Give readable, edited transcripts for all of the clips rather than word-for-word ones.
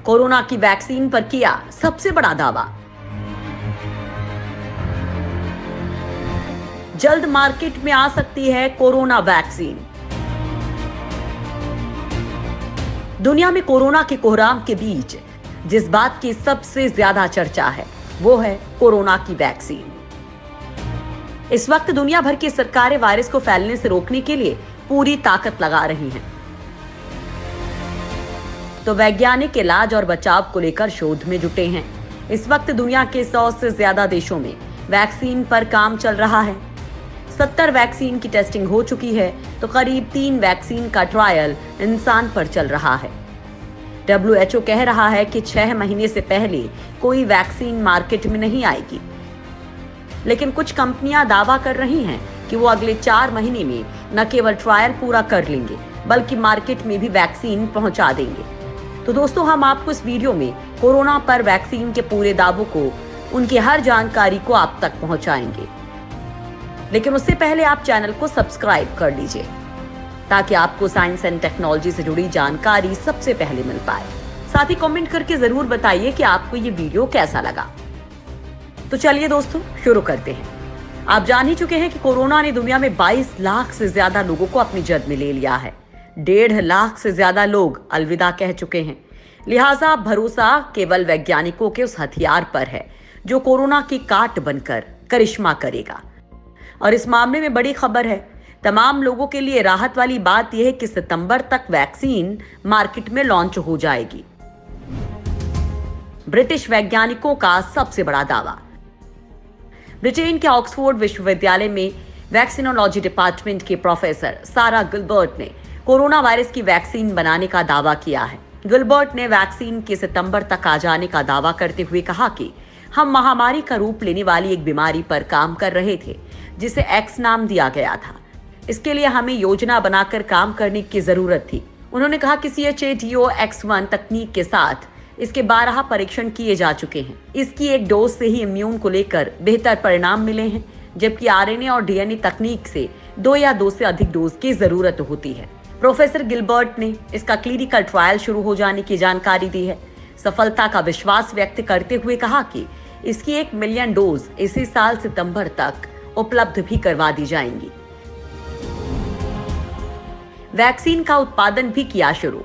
Corona की vaccine पर किया सबसे बड़ा दावा। जल्द मार्केट में आ सकती है कोरोना वैक्सीन। दुनिया में कोरोना के कोहराम के बीच जिस बात की सबसे ज्यादा चर्चा है वो है कोरोना की वैक्सीन। इस वक्त दुनिया भर की सरकारें वायरस को फैलने से रोकने के लिए पूरी ताकत लगा रही हैं। तो वैज्ञानिक इलाज और बचाव को लेकर शोध में जुटे हैं। इस वक्त दुनिया के 100 से ज्यादा देशों में वैक्सीन पर काम चल रहा है। 70 वैक्सीन की टेस्टिंग हो चुकी है तो करीब 3 वैक्सीन का ट्रायल इंसान पर चल रहा है। WHO कह रहा है कि 6 महीने से पहले कोई वैक्सीन मार्केट में नहीं आएगी, लेकिन कुछ कंपनियां दावा कर रही हैं कि वो अगले 4 महीने में न केवल ट्रायल पूरा कर लेंगे बल्कि मार्केट में भी वैक्सीन पहुंचा देंगे। तो दोस्तों, हम आपको इस वीडियो में कोरोना पर वैक्सीन के पूरे दावों को, उनकी हर जानकारी को आप तक पहुंचाएंगे। लेकिन उससे पहले आप चैनल को सब्सक्राइब कर लीजिए ताकि आपको साइंस एंड टेक्नोलॉजी से जुड़ी जानकारी सबसे पहले मिल पाए। साथ ही कमेंट करके जरूर बताइए कि आपको ये वीडियो कैसा लगा। तो चलिए दोस्तों, शुरू करते हैं। आप जान ही चुके हैं कि कोरोना ने दुनिया में 22 लाख से ज्यादा लोगों को अपनी जद में ले लिया है। 1.5 लाख से ज्यादा लोग अलविदा कह चुके हैं। लिहाजा भरोसा केवल वैज्ञानिकों के उस हथियार पर है जो कोरोना की काट बनकर करिश्मा करेगा। और इस मामले में बड़ी खबर है। तमाम लोगों के लिए राहत वाली बात यह है कि सितंबर तक वैक्सीन मार्केट में लॉन्च हो जाएगी। ब्रिटिश वैज्ञानिकों का सबसे बड़ा दावा। ब्रिटेन के ऑक्सफोर्ड विश्वविद्यालय में वैक्सीनोलॉजी डिपार्टमेंट के प्रोफेसर सारा गिलबर्ट ने कोरोना वायरस की वैक्सीन बनाने का दावा किया है। गिलबर्ट ने वैक्सीन के सितंबर तक आ जाने का दावा करते हुए कहा कि हम महामारी का रूप लेने वाली एक बीमारी पर काम कर रहे थे जिसे एक्स नाम दिया गया था। इसके लिए हमें योजना बनाकर काम करने की जरूरत थी। उन्होंने कहा कि ChAdO-X1 तकनीक के साथ इसके 12 परीक्षण किए जा चुके हैं। इसकी एक डोज से ही इम्यून को लेकर बेहतर परिणाम मिले हैं, जबकि RNA और DNA तकनीक से 2 या 2 से अधिक डोज की जरूरत होती है। प्रोफेसर गिलबर्ट ने इसका क्लिनिकल ट्रायल शुरू हो जाने की जानकारी दी है। सफलता का विश्वास व्यक्त करते हुए कहा कि इसकी 1 मिलियन डोज इसी साल सितंबर तक उपलब्ध भी करवा दी जाएंगी। वैक्सीन का उत्पादन भी किया शुरू।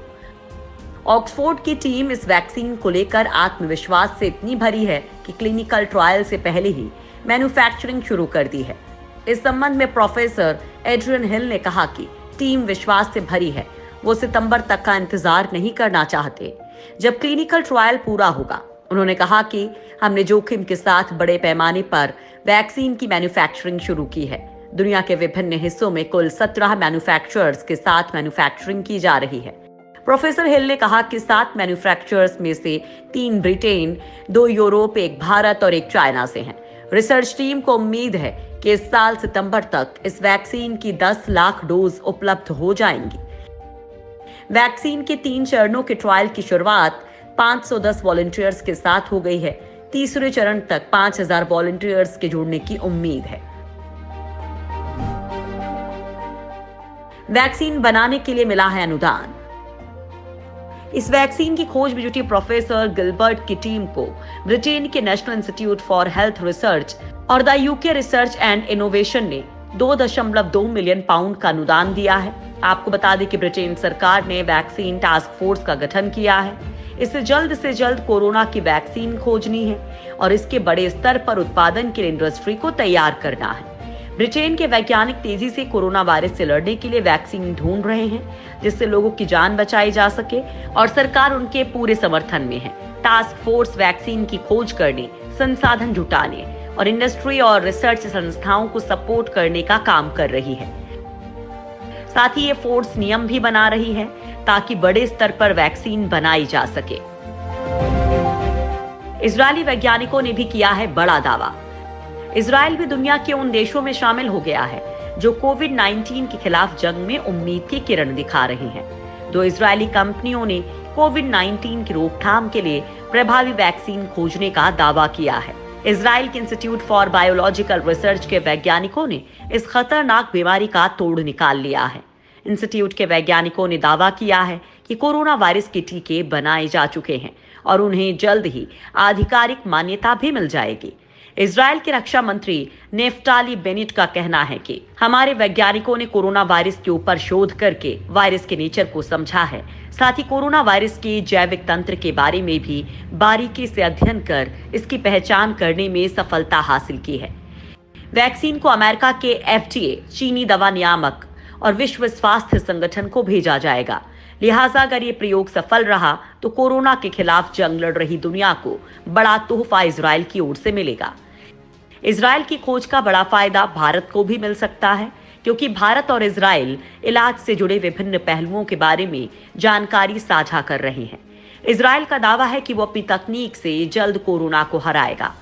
ऑक्सफोर्ड की टीम इस वैक्सीन को लेकर आत्मविश्वास से इतनी भरी है कि क्लिनिकल ट्रायल से पहले ही मैन्युफैक्चरिंग शुरू कर दी है। इस संबंध में प्रोफेसर एड्रियन हिल ने कहा कि टीम विश्वास से भरी है। वो सितंबर तक का इंतजार नहीं करना चाहते जब क्लिनिकल ट्रायल पूरा होगा। उन्होंने कहा कि हमने जोखिम के साथ बड़े पैमाने पर वैक्सीन की मैन्युफैक्चरिंग शुरू की है। दुनिया के विभिन्न हिस्सों में कुल 17 मैन्युफैक्चरर्स के साथ मैन्युफैक्चरिंग की जा रही है। प्रोफेसर हिल ने कहा कि 7 मैन्युफैक्चरर्स में से 3 ब्रिटेन, 2 यूरोप, 1 भारत और 1 चाइना से हैं। रिसर्च टीम को उम्मीद है कि इस साल सितंबर तक इस वैक्सीन की 10 लाख डोज उपलब्ध हो जाएंगी। वैक्सीन के 3 चरणों के ट्रायल की शुरुआत 510 वॉलंटियर्स के साथ हो गई है। तीसरे चरण तक 5000 वॉलंटियर्स के जुड़ने की उम्मीद है। वैक्सीन बनाने के लिए मिला है अनुदान। इस वैक्सीन की खोज में जुटी प्रोफेसर गिलबर्ट की टीम को ब्रिटेन के national institute for health research और the UK research and innovation ने 2.2 मिलियन पाउंड का अनुदान दिया है। आपको बता दें कि ब्रिटेन सरकार ने वैक्सीन टास्क फोर्स का गठन किया है। इसे जल्द से जल्द कोरोना की वैक्सीन खोजनी है और इसके बड़े स्तर पर उत्पादन के लिए इंडस्ट्री को तैयार करना है। ब्रिटेन के वैज्ञानिक तेजी से कोरोना वायरस से लड़ने के लिए वैक्सीन ढूंढ रहे हैं जिससे लोगों की जान बचाई जा सके और सरकार उनके पूरे समर्थन में है। टास्क फोर्स वैक्सीन की खोज करने, संसाधन जुटाने और इंडस्ट्री और रिसर्च संस्थाओं को सपोर्ट करने का काम कर रही है। साथ ही ये फोर्स नियम भी बना रही है ताकि बड़े स्तर पर वैक्सीन बनाई जा सके। इजरायली वैज्ञानिकों ने भी किया है बड़ा दावा। इजराइल भी दुनिया के उन देशों में शामिल हो गया है जो कोविड-19 के खिलाफ जंग में उम्मीद की किरण दिखा रही हैं। 2 इजरायली कंपनियों ने कोविड-19 की रोकथाम के लिए प्रभावी वैक्सीन खोजने का दावा किया है। इजराइल के इंस्टीट्यूट फॉर बायोलॉजिकल रिसर्च के वैज्ञानिकों ने इस खतरनाक बीमारी का तोड़ निकाल लिया है। इंस्टीट्यूट के वैज्ञानिकों ने दावा किया है कि कोरोना वायरस के टीके बनाए जा चुके हैं और उन्हें जल्द ही आधिकारिक मान्यता भी मिल जाएगी। इजराइल के रक्षा मंत्री नेफ्ताली बेनेट का कहना है कि हमारे वैज्ञानिकों ने कोरोना वायरस के ऊपर शोध करके वायरस के नेचर को समझा है। साथ ही कोरोना वायरस के जैविक तंत्र के बारे में भी बारीकी से अध्ययन कर इसकी पहचान करने में सफलता हासिल की है। वैक्सीन को अमेरिका के FDA, चीनी दवा नियामक और विश्व स्वास्थ्य संगठन को भेजा जाएगा। लिहाजा अगर ये प्रयोग सफल रहा तो कोरोना के खिलाफ जंग लड़ रही दुनिया को बड़ा तोहफा इजराइल की ओर से मिलेगा। इजराइल की खोज का बड़ा फायदा भारत को भी मिल सकता है, क्योंकि भारत और इजराइल इलाज से जुड़े विभिन्न पहलुओं के बारे में जानकारी साझा कर रहे हैं। इजराइल का दावा है कि वो अपनी तकनीक से जल्द कोरोना को हराएगा।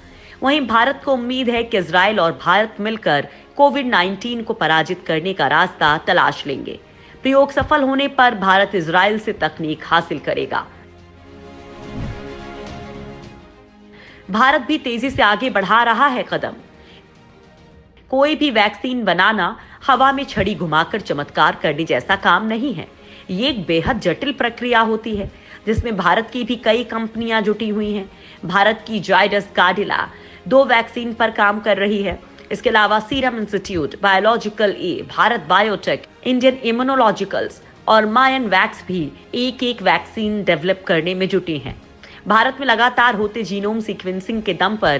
वहीं भारत को उम्मीद है कि इजराइल और भारत मिलकर कोविड-19 को पराजित करने का रास्ता तलाश लेंगे। प्रयोग सफल होने पर भारत इजराइल से तकनीक हासिल करेगा। भारत भी तेजी से आगे बढ़ा रहा है कदम। कोई भी वैक्सीन बनाना हवा में छड़ी घुमाकर चमत्कार करने जैसा काम नहीं है। ये एक बेहद जटिल प्रक्रिया होती है जिसमें भारत की भी कई कंपनियां जुटी हुई हैं। भारत की जायडस काडिला 2 वैक्सीन पर काम कर रही है। इसके अलावा सीरम इंस्टीट्यूट, बायोलॉजिकल ए, भारत बायोटेक, इंडियन इम्यूनोलॉजिकल्स और मायन वैक्स भी एक वैक्सीन डेवलप करने में जुटी हैं। भारत में लगातार होते जीनोम सीक्वेंसिंग के दम पर